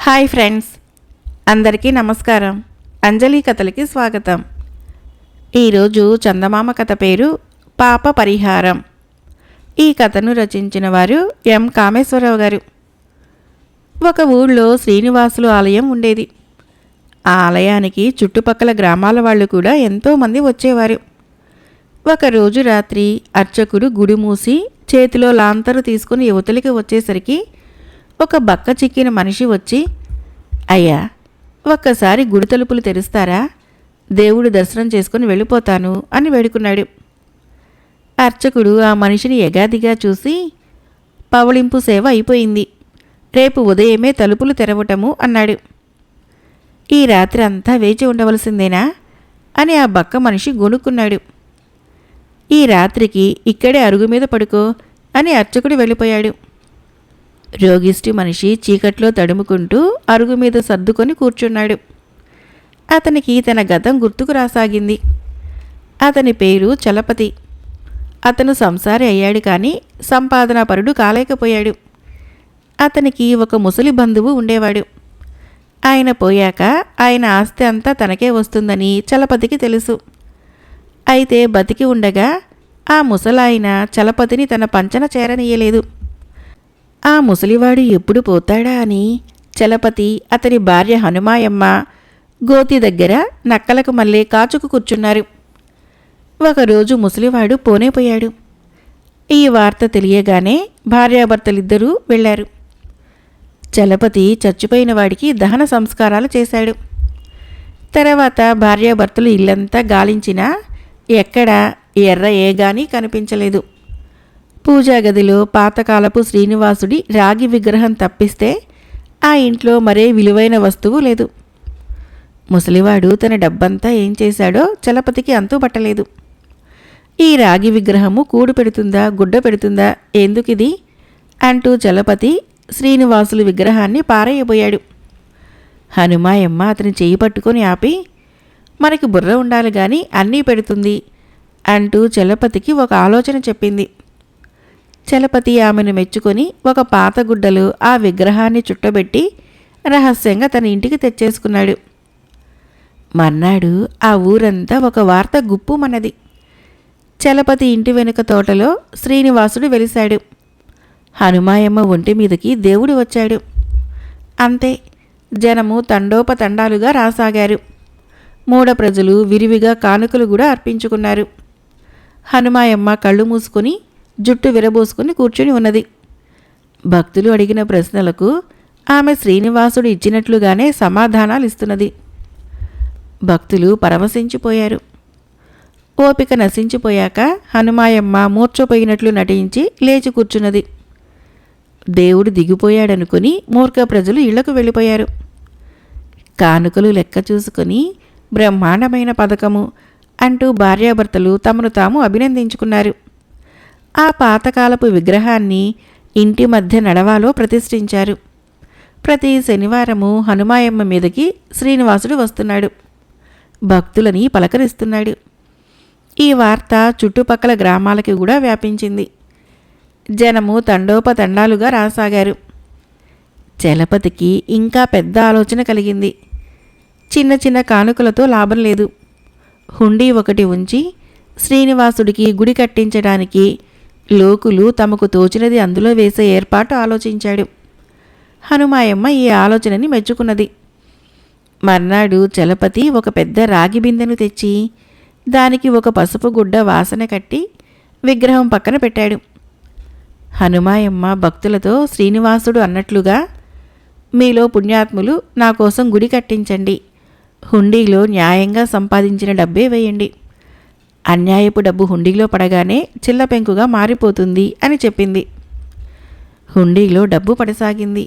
Hi friends, అందరికీ నమస్కారం. అంజలి కథలకి స్వాగతం. ఈరోజు చందమామ కథ పేరు పాప పరిహారం. ఈ కథను రచించిన వారు ఎం కామేశ్వరరావు గారు. ఒక ఊళ్ళో శ్రీనివాసులు ఆలయం ఉండేది. ఆ ఆలయానికి చుట్టుపక్కల గ్రామాల వాళ్ళు కూడా ఎంతోమంది వచ్చేవారు. ఒకరోజు రాత్రి అర్చకుడు గుడి మూసి చేతిలో లాంతరు తీసుకుని యువతలికి వచ్చేసరికి ఒక బక్క చిక్కిన మనిషి వచ్చి, అయ్యా, ఒక్కసారి గుడి తలుపులు తెరుస్తారా? దేవుడి దర్శనం చేసుకుని వెళ్ళిపోతాను అని వేడుకున్నాడు. అర్చకుడు ఆ మనిషిని ఎగాదిగా చూసి, పవళింపు సేవ అయిపోయింది, రేపు ఉదయమే తలుపులు తెరవటము అన్నాడు. ఈ రాత్రి అంతా వేచి ఉండవలసిందేనా అని ఆ బక్క మనిషి గొనుక్కున్నాడు. ఈ రాత్రికి ఇక్కడే అరుగు మీద పడుకో అని అర్చకుడు వెళ్ళిపోయాడు. రోగిష్టి మనిషి చీకట్లో తడుముకుంటూ అరుగు మీద సర్దుకొని కూర్చున్నాడు. అతనికి తన గతం గుర్తుకు రాసాగింది. అతని పేరు చలపతి. అతను సంసారి అయ్యాడు, కానీ సంపాదనాపరుడు కాలేకపోయాడు. అతనికి ఒక ముసలి బంధువు ఉండేవాడు. ఆయన పోయాక ఆయన ఆస్తి అంతా తనకే వస్తుందని చలపతికి తెలుసు. అయితే బతికి ఉండగా ఆ ముసలాయన చలపతిని తన పంచన చేరనీయలేదు. ఆ ముసలివాడు ఎప్పుడు పోతాడా అని చలపతి, అతని భార్య హనుమాయమ్మ గోతి దగ్గర నక్కలకు మళ్ళీ కాచుకు కూర్చున్నారు. ఒకరోజు ముసలివాడు పోనేపోయాడు. ఈ వార్త తెలియగానే భార్యాభర్తలిద్దరూ వెళ్ళారు. చలపతి చచ్చిపోయిన వాడికి దహన సంస్కారాలు చేశాడు. తర్వాత భార్యాభర్తలు ఇల్లంతా గాలించినా ఎక్కడా ఎర్ర ఏగాని కనిపించలేదు. పూజాగదిలో పాతకాలపు శ్రీనివాసుడి రాగి విగ్రహం తప్పిస్తే ఆ ఇంట్లో మరే విలువైన వస్తువు లేదు. ముసలివాడు తన డబ్బంతా ఏం చేశాడో చలపతికి అంతుబట్టలేదు. ఈ రాగి విగ్రహము కూడు పెడుతుందా, గుడ్డ పెడుతుందా, ఎందుకిది అంటూ చలపతి శ్రీనివాసులు విగ్రహాన్ని పారేయబోయాడు. హనుమాయమ్మ అతని చెయ్యి పట్టుకొని ఆపి, మనకి బుర్ర ఉండాలి గాని అన్నీ పెడుతుంది అంటూ చలపతికి ఒక ఆలోచన చెప్పింది. చలపతి ఆమెను మెచ్చుకొని ఒక పాత గుడ్డలో ఆ విగ్రహాన్ని చుట్టబెట్టి రహస్యంగా తన ఇంటికి తెచ్చేసుకున్నాడు. మర్నాడు ఆ ఊరంతా ఒక వార్త గుప్పుమన్నది. చలపతి ఇంటి వెనుక తోటలో శ్రీనివాసుడు వెలిశాడు. హనుమాయమ్మ ఒంటి మీదకి దేవుడు వచ్చాడు. అంతే, జనము తండోపతండాలుగా రాసాగారు. మూఢ ప్రజలు విరివిగా కానుకలు కూడా అర్పించుకున్నారు. హనుమాయమ్మ కళ్ళు మూసుకొని జుట్టు విరబోసుకుని కూర్చుని ఉన్నది. భక్తులు అడిగిన ప్రశ్నలకు ఆమె శ్రీనివాసుడు ఇచ్చినట్లుగానే సమాధానాలు ఇస్తున్నది. భక్తులు పరవశించిపోయారు. ఓపిక నశించిపోయాక హనుమాయమ్మ మూర్ఛపోయినట్లు నటించి లేచి కూర్చున్నది. దేవుడు దిగిపోయాడనుకుని మూర్ఖ ప్రజలు ఇళ్లకు వెళ్ళిపోయారు. కానుకలు లెక్క చూసుకొని బ్రహ్మాండమైన పథకము అంటూ భార్యాభర్తలు తమను తాము అభినందించుకున్నారు. ఆ పాతకాలపు విగ్రహాన్ని ఇంటి మధ్య నడవాలో ప్రతిష్ఠించారు. ప్రతి శనివారము హనుమాయమ్మ మీదకి శ్రీనివాసుడు వస్తున్నాడు. భక్తులని పలకరిస్తున్నాడు. ఈ వార్త చుట్టుపక్కల గ్రామాలకి కూడా వ్యాపించింది. జనము తండోపతండాలుగా రాసాగారు. చలపతికి ఇంకా పెద్ద ఆలోచన కలిగింది. చిన్న చిన్న కానుకలతో లాభం లేదు. హుండీ ఒకటి ఉంచి శ్రీనివాసుడికి గుడి కట్టించడానికి లోకులు తమకు తోచినది అందులో వేసే ఏర్పాటు ఆలోచించాడు. హనుమాయమ్మ ఈ ఆలోచనని మెచ్చుకున్నది. మర్నాడు చలపతి ఒక పెద్ద రాగి బిందెను తెచ్చి దానికి ఒక పసుపు గుడ్డ వాసన కట్టి విగ్రహం పక్కన పెట్టాడు. హనుమాయమ్మ భక్తులతో శ్రీనివాసుడు అన్నట్లుగా, మీలో పుణ్యాత్ములు నా కోసం గుడి కట్టించండి, హుండీలో న్యాయంగా సంపాదించిన డబ్బే వేయండి, అన్యాయపు డబ్బు హుండీలో పడగానే చిల్లపెంకుగా మారిపోతుంది అని చెప్పింది. హుండీలో డబ్బు పడసాగింది.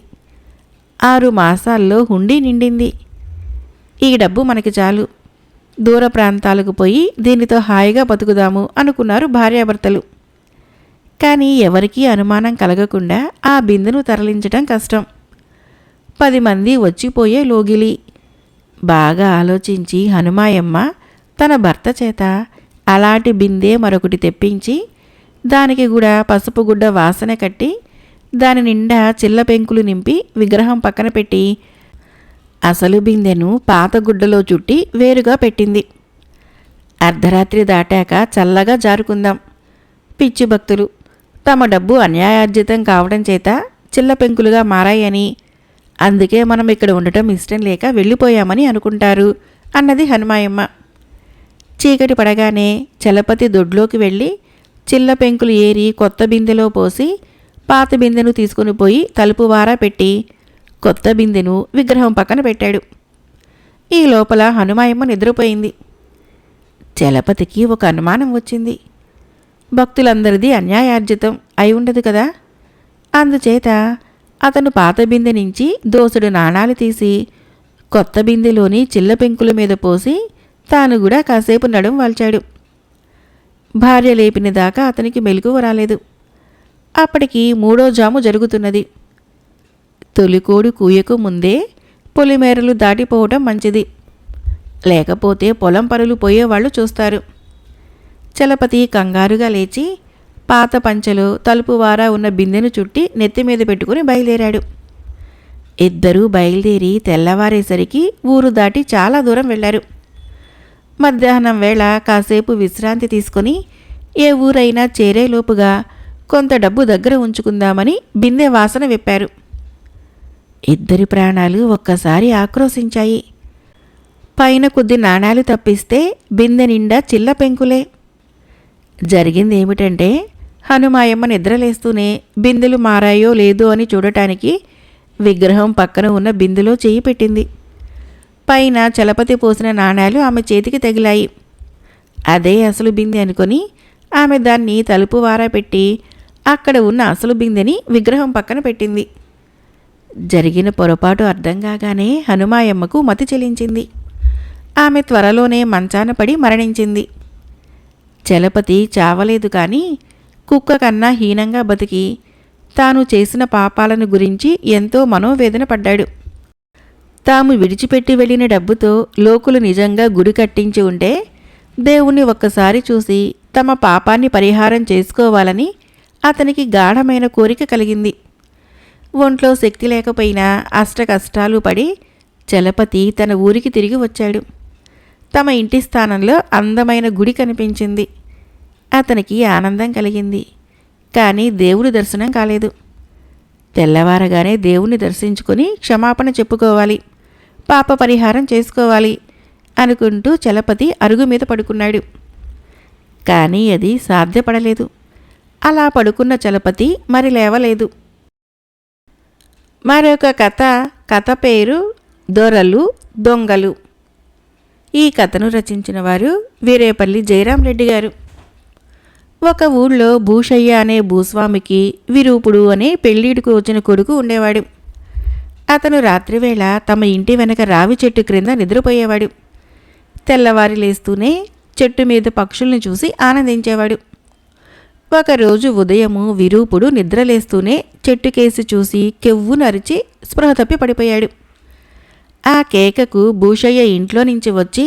6 మాసాల్లో హుండీ నిండింది. ఈ డబ్బు మనకి చాలు, దూర ప్రాంతాలకు పోయి దీనితో హాయిగా బతుకుదాము అనుకున్నారు భార్యాభర్తలు. కానీ ఎవరికీ అనుమానం కలగకుండా ఆ బిందెను తరలించటం కష్టం. 10 మంది వచ్చిపోయే లోగిలి. బాగా ఆలోచించి హనుమాయమ్మ తన భర్త చేత అలాంటి బిందె మరొకటి తెప్పించి దానికి కూడా పసుపు గుడ్డ వాసన కట్టి దాని నిండా చిల్ల పెంకులు నింపి విగ్రహం పక్కన పెట్టి అసలు బిందెను పాత గుడ్డలో చుట్టి వేరుగా పెట్టింది. అర్ధరాత్రి దాటాక చల్లగా జారుకుందాం. పిచ్చి భక్తులు తమ డబ్బు అన్యాయార్జితం కావడం చేత చిల్లపెంకులుగా మారాయని, అందుకే మనం ఇక్కడ ఉండటం ఇష్టం లేక వెళ్ళిపోయామని అనుకుంటారు అన్నది హనుమాయమ్మ. చీకటి పడగానే చలపతి దొడ్లోకి వెళ్ళి చిల్లపెంకులు ఏరి కొత్త బిందెలో పోసి పాత బిందెను తీసుకుని పోయి తలుపు వారా పెట్టి కొత్త బిందెను విగ్రహం పక్కన పెట్టాడు. ఈ లోపల హనుమాయమ్మ నిద్రపోయింది. చలపతికి ఒక అనుమానం వచ్చింది. భక్తులందరిది అన్యాయార్జితం అయి ఉండదు కదా. అందుచేత అతను పాత బిందె నుంచి దోసెడు నాణాలు తీసి కొత్త బిందెలోని చిల్లపెంకుల మీద పోసి తాను కూడా కాసేపు నడుం వాల్చాడు. భార్య లేపిన దాకా అతనికి మెలకువ రాలేదు. అప్పటికి 3వ జాము జరుగుతున్నది. తొలికోడు కూయకు ముందే పొలిమేరలు దాటిపోవటం మంచిది, లేకపోతే పొలం పరులు పోయేవాళ్లు చూస్తారు. చలపతి కంగారుగా లేచి పాత పంచెలో తలుపు వారా ఉన్న బిందెను చుట్టి నెత్తిమీద పెట్టుకుని బయలుదేరాడు. ఇద్దరూ బయలుదేరి తెల్లవారేసరికి ఊరు దాటి చాలా దూరం వెళ్లారు. మధ్యాహ్నం వేళ కాసేపు విశ్రాంతి తీసుకుని ఏ ఊరైనా చేరేలోపుగా కొంత డబ్బు దగ్గర ఉంచుకుందామని బిందె వాసన విప్పారు. ఇద్దరి ప్రాణాలు ఒక్కసారి ఆక్రోశించాయి. పైన కొద్ది నాణాలు తప్పిస్తే బిందె నిండా చిల్ల పెంకులే. జరిగిందేమిటంటే హనుమాయమ్మ నిద్రలేస్తూనే బిందెలు మారాయో లేదో అని చూడటానికి విగ్రహం పక్కన ఉన్న బిందెలో చెయ్యి పెట్టింది. పైన చలపతి పోసిన నాణాలు ఆమె చేతికి తగిలాయి. అదే అసలు బిందె అనుకొని ఆమె దాన్ని తలుపు వారా పెట్టి అక్కడ ఉన్న అసలు బిందెని విగ్రహం పక్కన పెట్టింది. జరిగిన పొరపాటు అర్థం కాగానే హనుమాయమ్మకు మతి చెలించింది. ఆమె త్వరలోనే మంచాన పడి మరణించింది. చలపతి చావలేదు కానీ కుక్క కన్నా హీనంగా బతికి తాను చేసిన పాపాలను గురించి ఎంతో మనోవేదన పడ్డాడు. తాము విడిచిపెట్టి వెళ్ళిన డబ్బుతో లోకులు నిజంగా గుడి కట్టించి ఉంటే దేవుణ్ణి ఒక్కసారి చూసి తమ పాపాన్ని పరిహారం చేసుకోవాలని అతనికి గాఢమైన కోరిక కలిగింది. ఒంట్లో శక్తి లేకపోయినా అష్టకష్టాలు పడి చలపతి తన ఊరికి తిరిగి వచ్చాడు. తమ ఇంటి స్థానంలో అందమైన గుడి కనిపించింది. అతనికి ఆనందం కలిగింది. కానీ దేవుడి దర్శనం కాలేదు. తెల్లవారగానే దేవుణ్ణి దర్శించుకొని క్షమాపణ చెప్పుకోవాలి, పాప పరిహారం చేసుకోవాలి అనుకుంటూ చలపతి అరుగు మీద పడుకున్నాడు. కానీ అది సాధ్యపడలేదు. అలా పడుకున్న చలపతి మరి లేవలేదు. మరొక కథ పేరు దొరలు దొంగలు. ఈ కథను రచించిన వారు వీరేపల్లి జయరాం రెడ్డి గారు. ఒక ఊళ్ళో భూషయ్య అనే భూస్వామికి విరూపుడు అనే పెళ్ళిడికి వచ్చిన కొడుకు ఉండేవాడు. అతను రాత్రివేళ తమ ఇంటి వెనక రావి చెట్టు క్రింద నిద్రపోయేవాడు. తెల్లవారి లేస్తూనే చెట్టు మీద పక్షుల్ని చూసి ఆనందించేవాడు. ఒకరోజు ఉదయము విరూపుడు నిద్రలేస్తూనే చెట్టుకేసి చూసి కెవ్వు నరిచి స్పృహ తప్పి పడిపోయాడు. ఆ కేకకు భూషయ్య ఇంట్లో నుంచి వచ్చి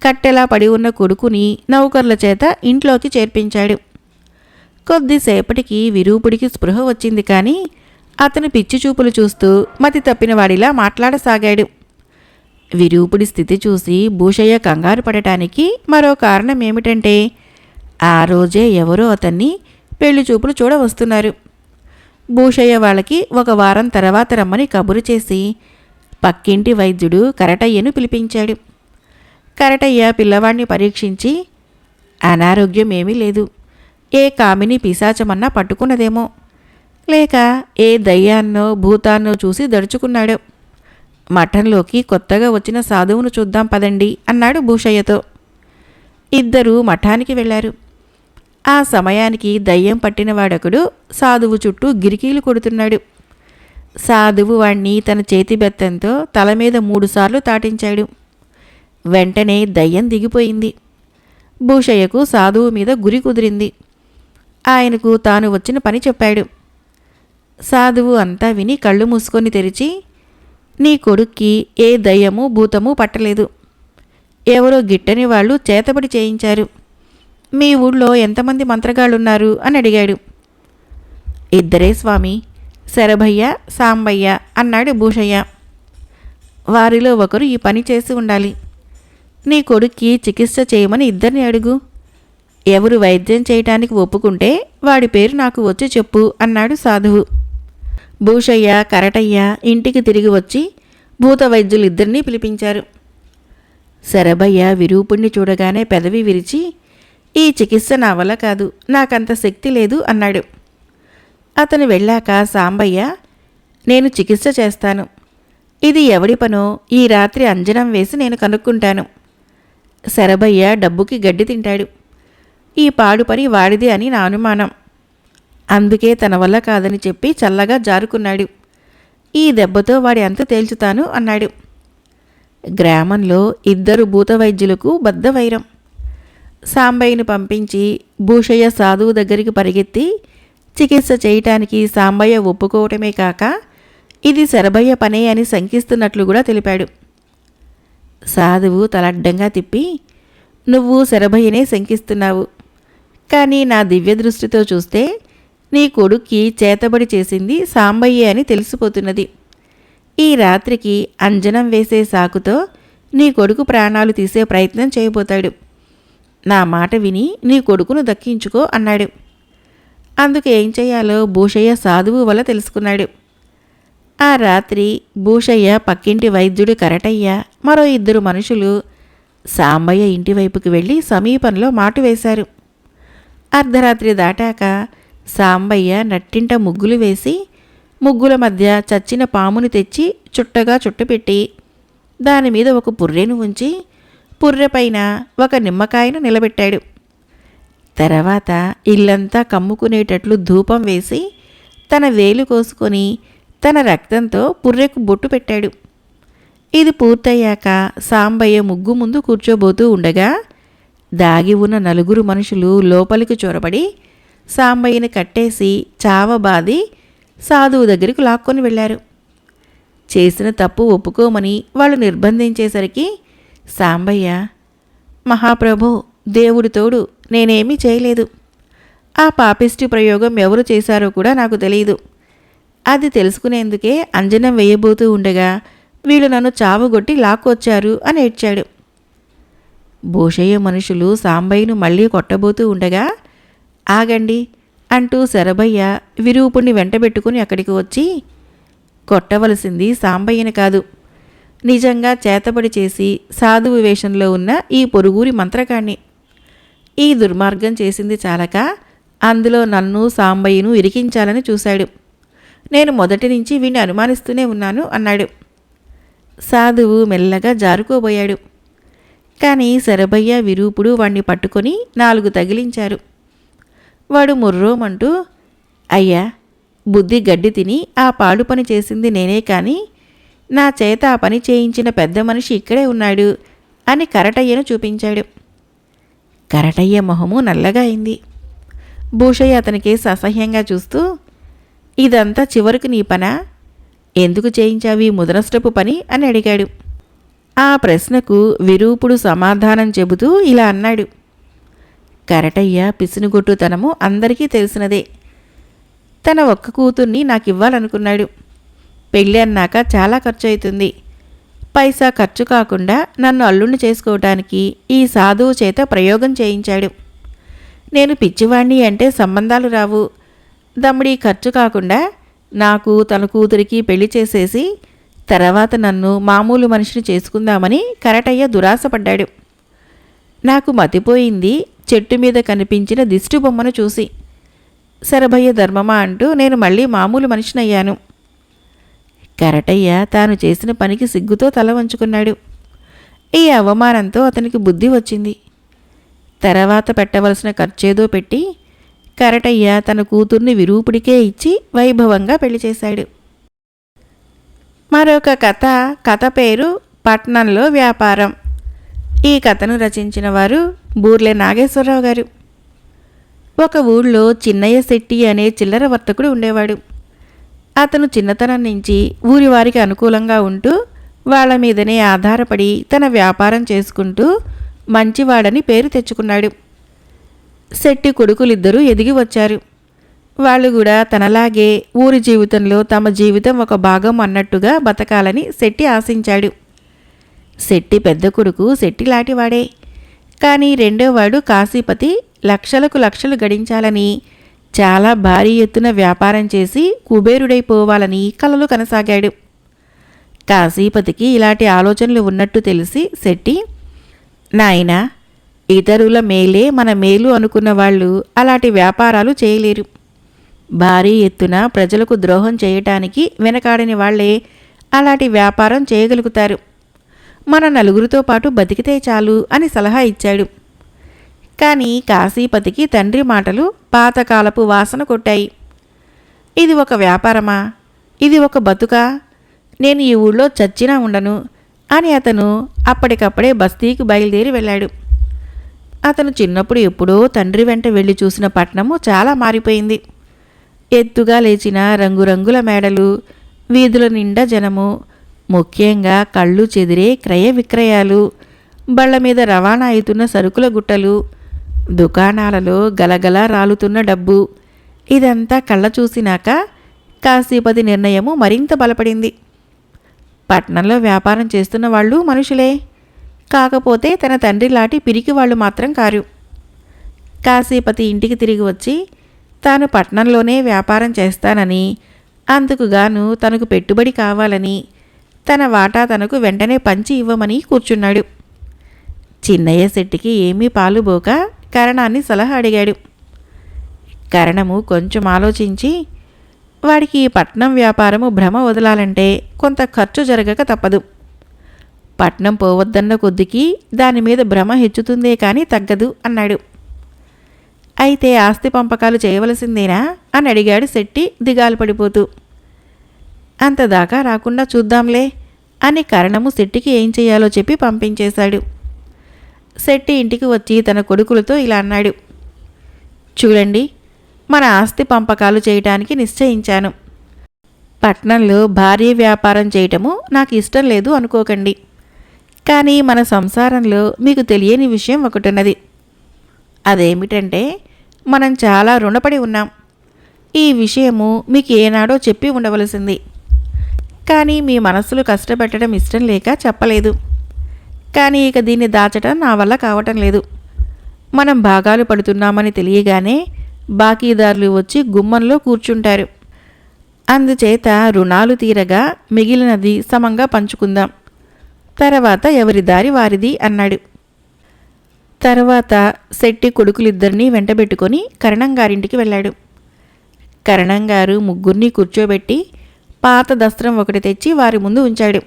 కట్టెలా పడి ఉన్న కొడుకుని నౌకర్ల చేత ఇంట్లోకి చేర్పించాడు. కొద్దిసేపటికి విరూపుడికి స్పృహ వచ్చింది. కానీ అతను పిచ్చి చూపులు చూస్తూ మతి తప్పినవాడిలా మాట్లాడసాగాడు. విరూపుడి స్థితి చూసి భూషయ్య కంగారు పడటానికి మరో కారణం ఏమిటంటే ఆ రోజే ఎవరో అతన్ని పెళ్లి చూపులు చూడవస్తున్నారు. భూషయ్య వాళ్ళకి ఒక వారం తర్వాత రమ్మని కబురు చేసి పక్కింటి వైద్యుడు కరటయ్యను పిలిపించాడు. కరటయ్య పిల్లవాడిని పరీక్షించి అనారోగ్యం ఏమీ లేదు, ఏ కామిని పిశాచమన్నా పట్టుకున్నదేమో, లేక ఏ దయ్యాన్నో భూతాన్నో చూసి దడుచుకున్నాడో, మఠంలోకి కొత్తగా వచ్చిన సాధువును చూద్దాం పదండి అన్నాడు భూషయ్యతో. ఇద్దరూ మఠానికి వెళ్లారు. ఆ సమయానికి దయ్యం పట్టినవాడొకడు సాధువు చుట్టూ గిరికీలు కొడుతున్నాడు. సాధువు వాణ్ణి తన చేతి బెత్తంతో తల మీద 3 సార్లు తాటించాడు. వెంటనే దయ్యం దిగిపోయింది. భూషయ్యకు సాధువు మీద గురి కుదిరింది. ఆయనకు తాను వచ్చిన పని చెప్పాడు. సాధువు అంతా విని కళ్ళు మూసుకొని తెరిచి, నీ కొడుక్కి ఏ దయ్యము భూతము పట్టలేదు, ఎవరో గిట్టని వాళ్ళు చేతబడి చేయించారు. మీ ఊళ్ళో ఎంతమంది మంత్రగాళ్ళున్నారు అని అడిగాడు. 2 స్వామి, శరభయ్య సాంబయ్య అన్నాడు భూషయ్య. వారిలో ఒకరు ఈ పని చేసి ఉండాలి. నీ కొడుక్కి చికిత్స చేయమని ఇద్దరిని అడుగు. ఎవరు వైద్యం చేయటానికి ఒప్పుకుంటే వాడి పేరు నాకు వచ్చి చెప్పు అన్నాడు సాధువు. భూషయ్య, కరటయ్య ఇంటికి తిరిగి వచ్చి భూత వైద్యులిద్దరినీ పిలిపించారు. శరభయ్య విరూపుణ్ణి చూడగానే పెదవి విరిచి, ఈ చికిత్స నా వల్ల కాదు, నాకంత శక్తి లేదు అన్నాడు. అతను వెళ్ళాక సాంబయ్య, నేను చికిత్స చేస్తాను. ఇది ఎవడి పనో ఈ రాత్రి అంజనం వేసి నేను కనుక్కుంటాను. శరభయ్య డబ్బుకి గడ్డి తింటాడు. ఈ పాడు పని వాడిది అని నా అనుమానం. అందుకే తన వల్ల కాదని చెప్పి చల్లగా జారుకున్నాడు. ఈ దెబ్బతో వాడి అంతు తేల్చుతాను అన్నాడు. గ్రామంలో ఇద్దరు భూత వైద్యులకు బద్ధవైరం. సాంబయ్యను పంపించి భూషయ్య సాధువు దగ్గరికి పరిగెత్తి చికిత్స చేయటానికి సాంబయ్య ఒప్పుకోవటమే కాక ఇది శరభయ్య పనే అని శంకిస్తున్నట్లు కూడా తెలిపాడు. సాధువు తలడ్డంగా తిప్పి, నువ్వు శరభయ్యనే శంకిస్తున్నావు, కానీ నా దివ్య దృష్టితో చూస్తే నీ కొడుక్కి చేతబడి చేసింది సాంబయ్యే అని తెలిసిపోతున్నది. ఈ రాత్రికి అంజనం వేసే సాకుతో నీ కొడుకు ప్రాణాలు తీసే ప్రయత్నం చేయబోతాడు. నా మాట విని నీ కొడుకును దక్కించుకో అన్నాడు. అందుకు ఏం చేయాలో భూషయ్య సాధువు వల్ల తెలుసుకున్నాడు. ఆ రాత్రి భూషయ్య పక్కింటి వైద్యుడు కరటయ్య మరో ఇద్దరు మనుషులు సాంబయ్య ఇంటి వైపుకి వెళ్ళి సమీపంలో మాటు వేశారు. అర్ధరాత్రి దాటాక సాంబయ్య నట్టింట ముగ్గులు వేసి ముగ్గుల మధ్య చచ్చిన పాముని తెచ్చి చుట్టగా చుట్టుపెట్టి దానిమీద ఒక పుర్రెను ఉంచి పుర్రెపైన ఒక నిమ్మకాయను నిలబెట్టాడు. తర్వాత ఇల్లంతా కమ్ముకునేటట్లు ధూపం వేసి తన వేలు కోసుకొని తన రక్తంతో పుర్రెకు బొట్టు పెట్టాడు. ఇది పూర్తయ్యాక సాంబయ్య ముగ్గు ముందు కూర్చోబోతూ ఉండగా దాగి ఉన్న నలుగురు మనుషులు లోపలికి చొరబడి సాంబయ్యని కట్టేసి చావబాది సాధువు దగ్గరికి లాక్కొని వెళ్ళారు. చేసిన తప్పు ఒప్పుకోమని వాళ్ళు నిర్బంధించేసరికి సాంబయ్య, మహాప్రభో, దేవుడి తోడు, నేనేమీ చేయలేదు. ఆ పాపిష్టి ప్రయోగం ఎవరు చేశారో కూడా నాకు తెలియదు. అది తెలుసుకునేందుకే అంజనం వేయబోతూ ఉండగా వీళ్ళు నన్ను చావుగొట్టి లాక్కొచ్చారు అని ఏడ్చాడు. భూషయ్య మనుషులు సాంబయ్యను మళ్ళీ కొట్టబోతూ ఉండగా, ఆగండి అంటూ శరభయ్య విరూపుణ్ణి వెంటబెట్టుకుని అక్కడికి వచ్చి, కొట్టవలసింది సాంబయ్యని కాదు, నిజంగా చేతబడి చేసి సాధువు వేషంలో ఉన్న ఈ పొరుగురి మంత్రకాణ్ణి. ఈ దుర్మార్గం చేసింది చాలక అందులో నన్ను సాంబయ్యను ఇరికించాలని చూశాడు. నేను మొదటి నుంచి వీణ్ణి అనుమానిస్తూనే ఉన్నాను అన్నాడు. సాధువు మెల్లగా జారుకోబోయాడు. కానీ శరభయ్య విరూపుడు వాణ్ణి పట్టుకొని 4 తగిలించారు. వాడు ముర్రోమంటూ, అయ్యా, బుద్ధి గడ్డి తిని ఆ పాడు పని చేసింది నేనే కానీ నా చేత ఆ పని చేయించిన పెద్ద మనిషి ఇక్కడే ఉన్నాడు అని కరటయ్యను చూపించాడు. కరటయ్య మొహము నల్లగా అయింది. భూషయ్య అతనికేసి అసహ్యంగా చూస్తూ, ఇదంతా చివరకు నీ పనా? ఎందుకు చేయించావి ముదనష్టపు పని అని అడిగాడు. ఆ ప్రశ్నకు విరూపుడు సమాధానం చెబుతూ ఇలా అన్నాడు. కరటయ్య పిసినుగొట్టుతనము అందరికీ తెలిసినదే. తన ఒక్క కూతుర్ని నాకివ్వాలనుకున్నాడు. పెళ్ళి అన్నాక చాలా ఖర్చు అవుతుంది. పైసా ఖర్చు కాకుండా నన్ను అల్లుణ్ణి చేసుకోవటానికి ఈ సాధువు చేత ప్రయోగం చేయించాడు. నేను పిచ్చివాణ్ణి అంటే సంబంధాలు రావు. దమ్ముడి ఖర్చు కాకుండా నాకు తన కూతురికి పెళ్లి చేసేసి తర్వాత నన్ను మామూలు మనిషిని చేసుకుందామని కరటయ్య దురాశపడ్డాడు. నాకు మతిపోయింది చెట్టు మీద కనిపించిన దిష్టి బొమ్మను చూసి. శరభయ్య ధర్మమా అంటూ నేను మళ్ళీ మామూలు మనిషినయ్యాను. కరటయ్య తాను చేసిన పనికి సిగ్గుతో తల వంచుకున్నాడు. ఈ అవమానంతో అతనికి బుద్ధి వచ్చింది. తర్వాత పెట్టవలసిన ఖర్చేదో పెట్టి కరటయ్య తన కూతుర్ని విరూపుడికే ఇచ్చి వైభవంగా పెళ్లి చేశాడు. మరొక కథ పేరు పట్నంలో వ్యాపారం. ఈ కథను రచించిన వారు బూర్లె నాగేశ్వరరావు గారు. ఒక ఊళ్ళో చిన్నయ్య శెట్టి అనే చిల్లర వర్తకుడు ఉండేవాడు. అతను చిన్నతనం నుంచి ఊరి వారికి అనుకూలంగా ఉంటూ వాళ్ళ మీదనే ఆధారపడి తన వ్యాపారం చేసుకుంటూ మంచివాడని పేరు తెచ్చుకున్నాడు. శెట్టి కొడుకులిద్దరూ ఎదిగి వచ్చారు. వాళ్ళు కూడా తనలాగే ఊరి జీవితంలో తమ జీవితం ఒక భాగం అన్నట్టుగా బతకాలని శెట్టి ఆశించాడు. శెట్టి పెద్ద కొడుకు శెట్టిలాంటివాడే. కానీ రెండోవాడు కాశీపతి లక్షలకు లక్షలు గడించాలని, చాలా భారీ ఎత్తున వ్యాపారం చేసి కుబేరుడైపోవాలని కలలు కనసాగాడు. కాశీపతికి ఇలాంటి ఆలోచనలు ఉన్నట్టు తెలిసి శెట్టి, నాయనా, ఇతరుల మేలే మన మేలు అనుకున్న వాళ్ళు అలాంటి వ్యాపారాలు చేయలేరు. భారీ ఎత్తున ప్రజలకు ద్రోహం చేయటానికి వెనకాడని వాళ్లే అలాంటి వ్యాపారం చేయగలుగుతారు. మన నలుగురితో పాటు బతికితే చాలు అని సలహా ఇచ్చాడు. కానీ కాశీపతికి తండ్రి మాటలు పాతకాలపు వాసన కొట్టాయి. ఇది ఒక వ్యాపారమా? ఇది ఒక బతుకా? నేను ఈ ఊళ్ళో చచ్చినా ఉండను అని అతను అప్పటికప్పుడే బస్తీకి బయలుదేరి వెళ్ళాడు. అతను చిన్నప్పుడు ఎప్పుడో తండ్రి వెంట వెళ్ళి చూసిన పట్నము చాలా మారిపోయింది. ఎత్తుగా లేచిన రంగురంగుల మేడలు, వీధుల నిండా జనము, ముఖ్యంగా కళ్ళు చెదిరే క్రయ విక్రయాలు, బళ్ల మీద రవాణా అవుతున్న సరుకుల గుట్టలు, దుకాణాలలో గలగలా రాలుతున్న డబ్బు, ఇదంతా కళ్ళ చూసినాక కాశీపతి నిర్ణయము మరింత బలపడింది. పట్నంలో వ్యాపారం చేస్తున్న వాళ్ళు మనుషులే, కాకపోతే తన తండ్రిలాంటి పిరికి వాళ్ళు మాత్రం కారు. కాశీపతి ఇంటికి తిరిగి వచ్చి తాను పట్నంలోనే వ్యాపారం చేస్తానని, అందుకుగాను తనకు పెట్టుబడి కావాలని, తన వాటా తనకు వెంటనే పంచి ఇవ్వమని కూర్చున్నాడు. చిన్నయ్య శెట్టికి ఏమీ పాలుబోక కరణాన్ని సలహా అడిగాడు. కరణము కొంచెం ఆలోచించి, వాడికి ఈ పట్నం వ్యాపారము భ్రమ వదలాలంటే కొంత ఖర్చు జరగక తప్పదు. పట్నం పోవద్దన్న కొద్దికి దాని మీద భ్రమ హెచ్చుతుందే కానీ తగ్గదు అన్నాడు. అయితే ఆస్తి పంపకాలు చేయవలసిందేనా అని అడిగాడు శెట్టి దిగాలు పడిపోతూ. అంతదాకా రాకుండా చూద్దాంలే అని కరణము శెట్టికి ఏం చేయాలో చెప్పి పంపించేశాడు. శెట్టి ఇంటికి వచ్చి తన కొడుకులతో ఇలా అన్నాడు. చూడండి, మన ఆస్తి పంపకాలు చేయటానికి నిశ్చయించాను. పట్నంలో భారీ వ్యాపారం చేయటము నాకు ఇష్టం లేదు అనుకోకండి. కానీ మన సంసారంలో మీకు తెలియని విషయం ఒకటున్నది. అదేమిటంటే మనం చాలా రుణపడి ఉన్నాం. ఈ విషయము మీకు ఏనాడో చెప్పి ఉండవలసింది. కానీ మీ మనస్సులు కష్టపెట్టడం ఇష్టం లేక చెప్పలేదు. కానీ ఇక దీన్ని దాచటం నా వల్ల కావటం లేదు. మనం భాగాలు పడుతున్నామని తెలియగానే బాకీదారులు వచ్చి గుమ్మంలో కూర్చుంటారు. అందుచేత రుణాలు తీరగా మిగిలినది సమంగా పంచుకుందాం. తర్వాత ఎవరి దారి వారిది అన్నాడు. తర్వాత శెట్టి కొడుకులిద్దరినీ వెంటబెట్టుకొని కరణంగారింటికి వెళ్ళాడు. కరణంగారు ముగ్గురిని కూర్చోబెట్టి పాత దస్త్రం ఒకటి తెచ్చి వారి ముందు ఉంచాడు.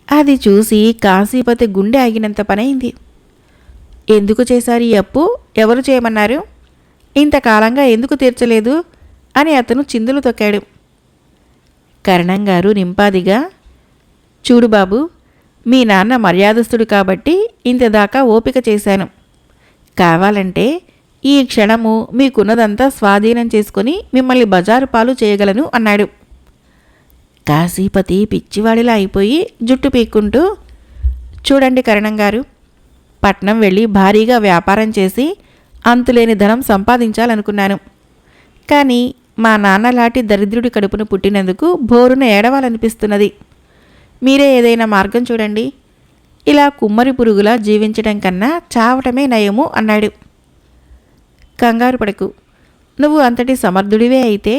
అది చూసి కాశీపతి గుండె ఆగినంత పనైంది. ఎందుకు చేశారు ఈ అప్పు? ఎవరు చేయమన్నారు? ఇంతకాలంగా ఎందుకు తీర్చలేదు అని అతను చిందులు తొక్కాడు. కరణంగారు నింపాదిగా, చూడు బాబు, మీ నాన్న మర్యాదస్తుడు కాబట్టి ఇంతదాకా ఓపిక చేశాను. కావాలంటే ఈ క్షణము మీకున్నదంతా స్వాధీనం చేసుకుని మిమ్మల్ని బజారు పాలు చేయగలను అన్నాడు. కాశీపతి పిచ్చివాడిలా అయిపోయి జుట్టు పీక్కుంటూ, చూడండి కరణంగారు, పట్నం వెళ్ళి భారీగా వ్యాపారం చేసి అంతులేని ధనం సంపాదించాలనుకున్నాను. కానీ మా నాన్నలాంటి దరిద్రుడి కడుపును పుట్టినందుకు బోరున ఏడవాలనిపిస్తున్నది. మీరే ఏదైనా మార్గం చూడండి. ఇలా కుమ్మరి పురుగులా జీవించడం కన్నా చావటమే నయము అన్నాడు. కంగారు పడకు. నువ్వు అంతటి సమర్థుడివే అయితే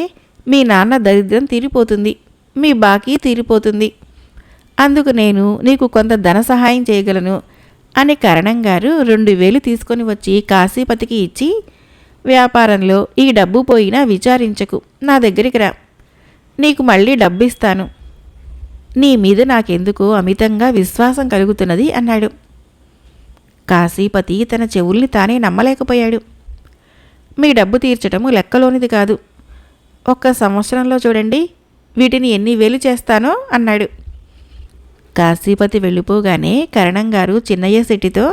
మీ నాన్న దరిద్రం తీరిపోతుంది, మీ బాకీ తీరిపోతుంది. అందుకు నేను నీకు కొంత ధన సహాయం చేయగలను అని కరణంగారు 2000 తీసుకొని వచ్చి కాశీపతికి ఇచ్చి, వ్యాపారంలో ఈ డబ్బు పోయినా విచారించకు, నా దగ్గరికి రా, నీకు మళ్ళీ డబ్బిస్తాను. నీ మీద నాకెందుకో అమితంగా విశ్వాసం కలుగుతున్నది అన్నాడు. కాశీపతి తన చెవుల్ని తానే నమ్మలేకపోయాడు. మీ డబ్బు తీర్చటము లెక్కలోనిది కాదు. 1 సంవత్సరంలో చూడండి వీటిని ఎన్ని వేలు చేస్తానో అన్నాడు. కాశీపతి వెళ్ళిపోగానే కరణంగారు చిన్నయ్య శెట్టితో,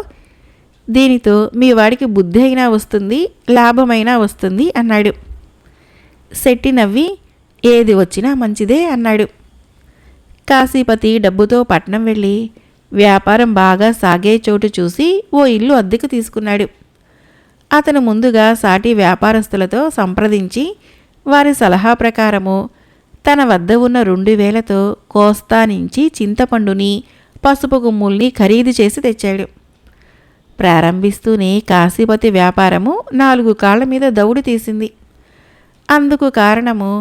దీనితో మీ వాడికి బుద్ధి అయినా వస్తుంది, లాభమైనా వస్తుంది అన్నాడు. శెట్టి నవ్వి, ఏది వచ్చినా మంచిదే అన్నాడు. కాశీపతి డబ్బుతో పట్నం వెళ్ళి వ్యాపారం బాగా సాగే చోటు చూసి ఓ ఇల్లు అద్దెకు తీసుకున్నాడు. అతను ముందుగా సాటి వ్యాపారస్తులతో సంప్రదించి వారి సలహా ప్రకారము తన వద్ద ఉన్న 2000తో కోస్తా నుంచి చింతపండుని, పసుపు గుమ్ముల్ని ఖరీదు చేసి తెచ్చాడు. ప్రారంభిస్తూనే కాశీపతి వ్యాపారము 4 కాళ్ల మీద దౌడు తీసింది. అందుకు కారణము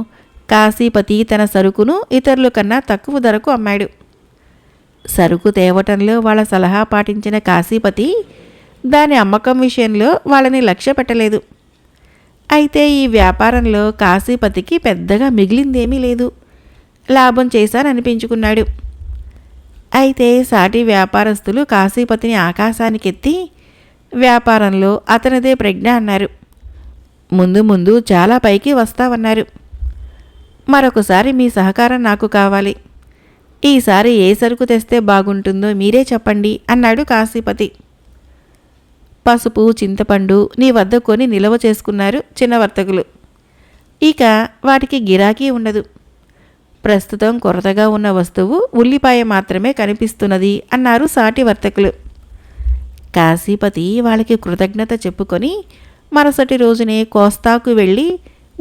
కాశీపతి తన సరుకును ఇతరుల కన్నా తక్కువ ధరకు అమ్మాడు. సరుకు తేవటంలో వాళ్ళ సలహా పాటించిన కాశీపతి దాని అమ్మకం విషయంలో వాళ్ళని లక్ష్య పెట్టలేదు. అయితే ఈ వ్యాపారంలో కాశీపతికి పెద్దగా మిగిలిందేమీ లేదు. లాభం చేశాననిపించుకున్నాడు. అయితే సాటి వ్యాపారస్తులు కాశీపతిని ఆకాశానికెత్తి వ్యాపారంలో అతనిదే ప్రజ్ఞ అన్నారు. ముందు ముందు చాలా పైకి వస్తావన్నారు. మరొకసారి మీ సహకారం నాకు కావాలి. ఈసారి ఏ సరుకు తెస్తే బాగుంటుందో మీరే చెప్పండి అన్నాడు కాశీపతి. పసుపు, చింతపండు నీ వద్ద కొని నిల్వ చేసుకున్నారు చిన్న వర్తకులు. ఇక వాటికి గిరాకీ ఉండదు. ప్రస్తుతం కొరతగా ఉన్న వస్తువు ఉల్లిపాయ మాత్రమే కనిపిస్తున్నది అన్నారు సాటి వర్తకులు. కాశీపతి వాళ్ళకి కృతజ్ఞత చెప్పుకొని మరుసటి రోజునే కోస్తాకు వెళ్ళి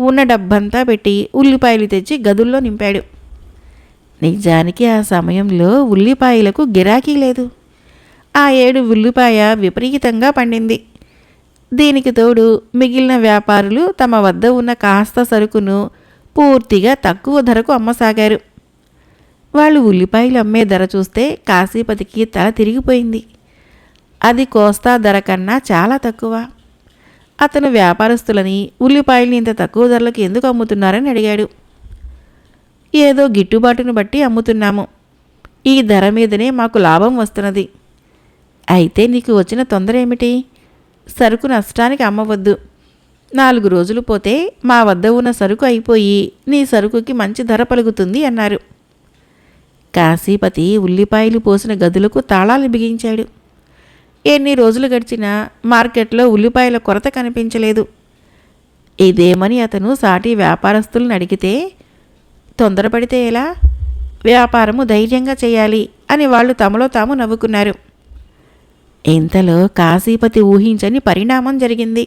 ఉన్న డబ్బంతా పెట్టి ఉల్లిపాయలు తెచ్చి గదుల్లో నింపాడు. నిజానికి ఆ సమయంలో ఉల్లిపాయలకు గిరాకీ లేదు. ఆ 7 ఉల్లిపాయ విపరీతంగా పండింది. దీనికి తోడు మిగిలిన వ్యాపారులు తమ వద్ద ఉన్న కాస్త సరుకును పూర్తిగా తక్కువ ధరకు అమ్మసాగారు. వాళ్ళు ఉల్లిపాయలు అమ్మే ధర చూస్తే కాశీపతికి తల తిరిగిపోయింది. అది కోస్తా ధర కన్నా చాలా తక్కువ. అతను వ్యాపారస్తులని ఉల్లిపాయల్ని ఇంత తక్కువ ధరలకు ఎందుకు అమ్ముతున్నారని అడిగాడు. ఏదో గిట్టుబాటును బట్టి అమ్ముతున్నాము. ఈ ధర మీదనే మాకు లాభం వస్తున్నది. అయితే నీకు వచ్చిన తొందర ఏమిటి? సరుకు నష్టానికి అమ్మవద్దు. 4 రోజులు పోతే మా వద్ద ఉన్న సరుకు అయిపోయి నీ సరుకుకి మంచి ధర పలుకుతుంది అన్నారు. కాశీపతి ఉల్లిపాయలు పోసిన గదులకు తాళాలు బిగించాడు. ఎన్ని రోజులు గడిచినా మార్కెట్లో ఉల్లిపాయల కొరత కనిపించలేదు. ఇదేమని అతను సాటి వ్యాపారస్తులను అడిగితే, తొందరపడితే ఎలా? వ్యాపారము ధైర్యంగా చేయాలి అని వాళ్ళు తమలో తాము నవ్వుకున్నారు. ఇంతలో కాశీపతి ఊహించని పరిణామం జరిగింది.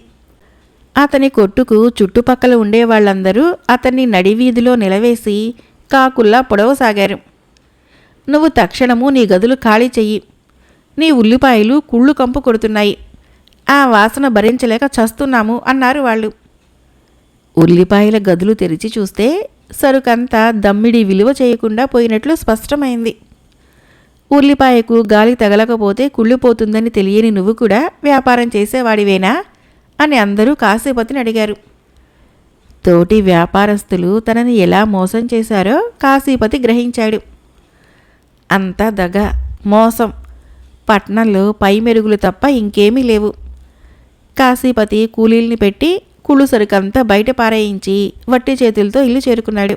అతని కొట్టుకు చుట్టుపక్కల ఉండేవాళ్ళందరూ అతన్ని నడివీధిలో నిలవేసి కాకుల్లా పొడవసాగారు. నువ్వు తక్షణము నీ గదులు ఖాళీ చెయ్యి. నీ ఉల్లిపాయలు కుళ్ళు కంపు కొడుతున్నాయి. ఆ వాసన భరించలేక చస్తున్నాము అన్నారు వాళ్ళు. ఉల్లిపాయల గదులు తెరిచి చూస్తే సరుకంతా దమ్మిడి విలువ చేయకుండా పోయినట్లు స్పష్టమైంది. ఉల్లిపాయకు గాలి తగలకపోతే కుళ్ళిపోతుందని తెలియని నువ్వు కూడా వ్యాపారం చేసేవాడివేనా అని అందరూ కాశీపతిని అడిగారు. తోటి వ్యాపారస్తులు తనని ఎలా మోసం చేశారో కాశీపతి గ్రహించాడు. అంతా దగ, మోసం. పట్నంలో పై మెరుగులు తప్ప ఇంకేమీ లేవు. కాశీపతి కూలీల్ని పెట్టి కుళ్ళు సరుకంతా బయట పారేయించి వట్టి చేతులతో ఇల్లు చేరుకున్నాడు.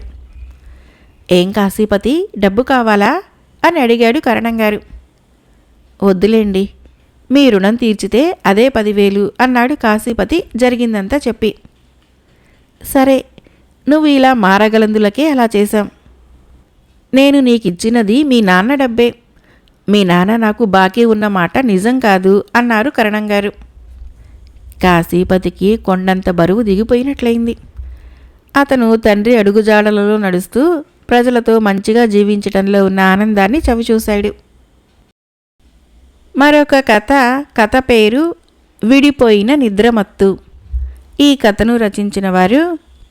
ఏం కాశీపతి, డబ్బు కావాలా అని అడిగాడు కరణంగారు. వద్దులేండి, మీ రుణం తీర్చితే అదే 10,000 అన్నాడు కాశీపతి జరిగిందంతా చెప్పి. సరే, నువ్వు ఇలా మారగలందులకే అలా చేశాం. నేను నీకిచ్చినది మీ నాన్న డబ్బే. మీ నాన్న నాకు బాకీ ఉన్న మాట నిజం కాదు అన్నారు కరణంగారు. కాశీపతికి కొండంత బరువు దిగిపోయినట్లయింది. అతను తండ్రి అడుగుజాడలలో నడుస్తూ ప్రజలతో మంచిగా జీవించటంలో ఉన్న ఆనందాన్ని చవిచూశాడు. మరొక కథ పేరు విడిపోయిన నిద్రమత్తు. ఈ కథను రచించిన వారు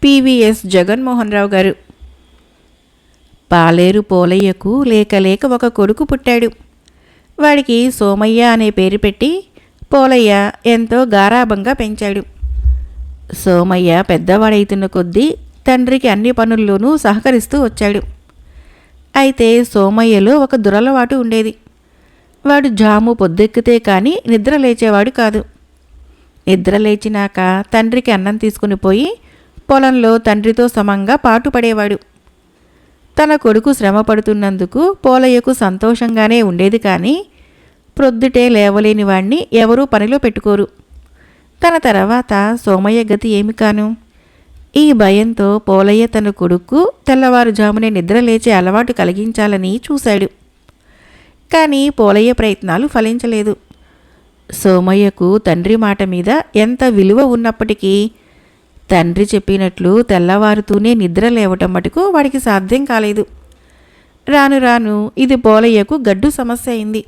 పివిఎస్ జగన్మోహన్ రావు గారు. పాలేరు పోలయ్యకు లేక ఒక కొడుకు పుట్టాడు. వాడికి సోమయ్య అనే పేరు పెట్టి పోలయ్య ఎంతో గారాబంగా పెంచాడు. సోమయ్య పెద్దవాడైతున్న కొద్దీ తండ్రికి అన్ని పనుల్లోనూ సహకరిస్తూ వచ్చాడు. అయితే సోమయ్యలో ఒక దురలవాటు ఉండేది. వాడు జాము పొద్దెక్కితే కానీ నిద్ర లేచేవాడు కాదు. నిద్ర లేచినాక తండ్రికి అన్నం తీసుకుని పోయి పొలంలో తండ్రితో సమంగా పాటుపడేవాడు. తన కొడుకు శ్రమ పడుతున్నందుకు పోలయ్యకు సంతోషంగానే ఉండేది. కానీ ప్రొద్దుటే లేవలేని వాణ్ణి ఎవరూ పనిలో పెట్టుకోరు. తన తర్వాత సోమయ్య గతి ఏమి కాను? ఈ భయంతో పోలయ్య తన కొడుకు తెల్లవారుజామునే నిద్ర లేచే అలవాటు కలిగించాలని చూశాడు. కానీ పోలయ్య ప్రయత్నాలు ఫలించలేదు. సోమయ్యకు తండ్రి మాట మీద ఎంత విలువ ఉన్నప్పటికీ తండ్రి చెప్పినట్లు తెల్లవారుతూనే నిద్ర లేవటం మటుకు వాడికి సాధ్యం కాలేదు. రాను రాను ఇది పోలయ్యకు గడ్డు సమస్య అయింది.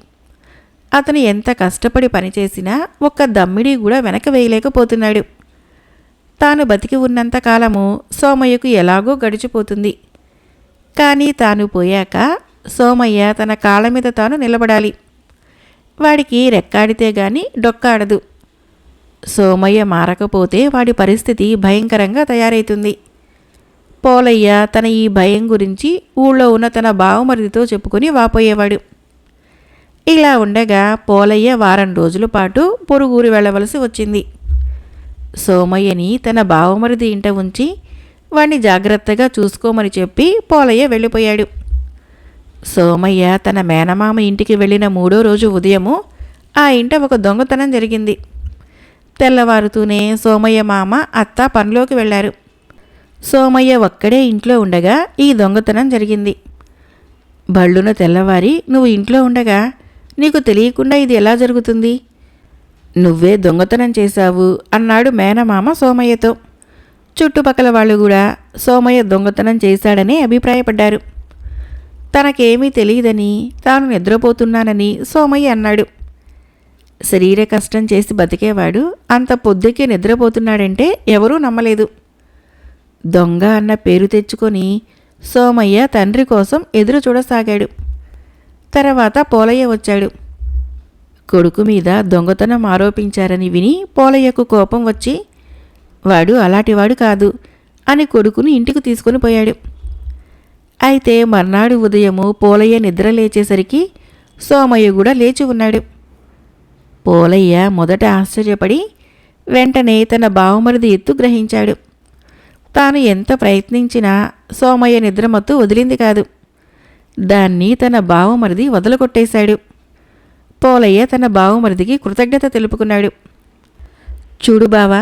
అతను ఎంత కష్టపడి పనిచేసినా ఒక్క దమ్మిడి కూడా వెనక వేయలేకపోతున్నాడు. తాను బతికి ఉన్నంతకాలము సోమయ్యకు ఎలాగో గడిచిపోతుంది. కానీ తాను పోయాక సోమయ్య తన కాళ్ళ మీద తాను నిలబడాలి. వాడికి రెక్కాడితే గాని డొక్కాడదు. సోమయ్య మారకపోతే వాడి పరిస్థితి భయంకరంగా తయారైతుంది. పోలయ్య తన ఈ భయం గురించి ఊళ్ళో ఉన్న తన బావమరిదితో చెప్పుకొని వాపోయేవాడు. ఇలా ఉండగా పోలయ్య వారం రోజుల పాటు పొరుగురు వెళ్ళవలసి వచ్చింది. సోమయ్యని తన బావమరిది ఇంట ఉంచి వాణ్ణి జాగ్రత్తగా చూసుకోమని చెప్పి పోలయ్య వెళ్ళిపోయాడు. సోమయ్య తన మేనమామ ఇంటికి వెళ్ళిన 3వ రోజు ఉదయము ఆ ఇంట ఒక దొంగతనం జరిగింది. తెల్లవారుతూనే సోమయ్య మామ అత్త పనిలోకి వెళ్ళారు. సోమయ్య ఒక్కడే ఇంట్లో ఉండగా ఈ దొంగతనం జరిగింది. బళ్ళున తెల్లవారి నువ్వు ఇంట్లో ఉండగా నీకు తెలియకుండా ఇది ఎలా జరుగుతుంది? నువ్వే దొంగతనం చేశావు అన్నాడు మేనమామ సోమయ్యతో. చుట్టుపక్కల వాళ్ళు కూడా సోమయ్య దొంగతనం చేశాడని అభిప్రాయపడ్డారు. తనకేమీ తెలియదని, తాను నిద్రపోతున్నానని సోమయ్య అన్నాడు. శరీర కష్టం చేసి బతికేవాడు అంత పొద్దుకే నిద్రపోతున్నాడంటే ఎవరూ నమ్మలేదు. దొంగ అన్న పేరు తెచ్చుకొని సోమయ్య తండ్రి కోసం ఎదురు చూడసాగాడు. తర్వాత పోలయ్య వచ్చాడు. కొడుకు మీద దొంగతనం ఆరోపించారని విని పోలయ్యకు కోపం వచ్చి వాడు అలాంటివాడు కాదు అని కొడుకుని ఇంటికి తీసుకుని పోయాడు. అయితే మర్నాడు ఉదయము పోలయ్య నిద్ర లేచేసరికి సోమయ్య కూడా లేచి ఉన్నాడు. పోలయ్య మొదట ఆశ్చర్యపడి వెంటనే తన బావమరిది ఎత్తు గ్రహించాడు. తాను ఎంత ప్రయత్నించినా సోమయ్య నిద్రమత్తు వదిలింది కాదు. దాన్ని తన బావమరిది వదలగొట్టేశాడు. పోలయ్య తన బావమరిదికి కృతజ్ఞత తెలుపుకున్నాడు. చూడు బావా,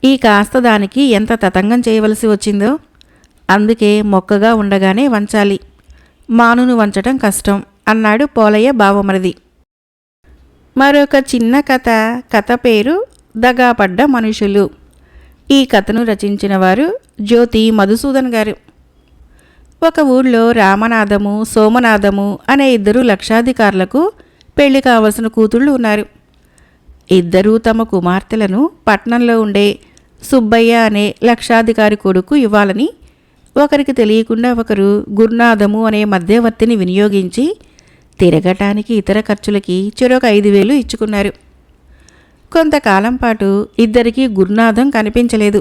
ఈ కాస్త దానికి ఎంత తతంగం చేయవలసి వచ్చిందో. అందుకే మొక్కగా ఉండగానే వంచాలి, మానును వంచటం కష్టం అన్నాడు పోలయ్య బావమరిది. మరొక చిన్న కథ పేరు దగాపడ్డ మనుషులు. ఈ కథను రచించిన వారు జ్యోతి మధుసూదన్ గారు. ఒక ఊళ్ళో రామనాథము, సోమనాథము అనే 2 లక్షాధికారులకు పెళ్లి కావలసిన కూతుళ్ళు ఉన్నారు. ఇద్దరూ తమ కుమార్తెలను పట్నంలో ఉండే సుబ్బయ్య అనే లక్షాధికారి కొడుకు ఇవ్వాలని ఒకరికి తెలియకుండా ఒకరు గురునాథము అనే మధ్యవర్తిని వినియోగించి తిరగటానికి ఇతర ఖర్చులకి చెరొక 5,000 ఇచ్చుకున్నారు. కొంతకాలం పాటు ఇద్దరికీ గురునాథం కనిపించలేదు.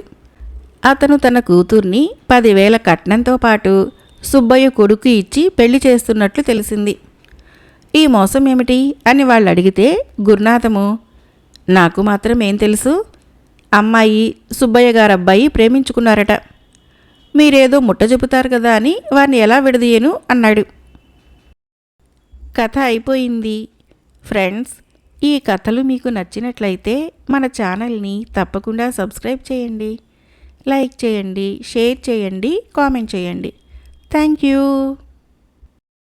అతను తన కూతుర్ని 10,000 కట్నంతో పాటు సుబ్బయ్య కొడుకు ఇచ్చి పెళ్లి చేస్తున్నట్లు తెలిసింది. ఈ మోసం ఏమిటి అని వాళ్ళు అడిగితే గురునాథము, నాకు మాత్రం ఏం తెలుసు, అమ్మాయి సుబ్బయ్య గారబ్బాయి ప్రేమించుకున్నారట, మీరేదో ముట్ట చెబుతారు కదా అని వారిని ఎలా విడదీయను అన్నాడు. కథ అయిపోయింది. ఫ్రెండ్స్, ఈ కథలు మీకు నచ్చినట్లయితే మన ఛానల్ని తప్పకుండా సబ్స్క్రైబ్ చేయండి, లైక్ చేయండి, షేర్ చేయండి, కామెంట్ చేయండి. Thank you.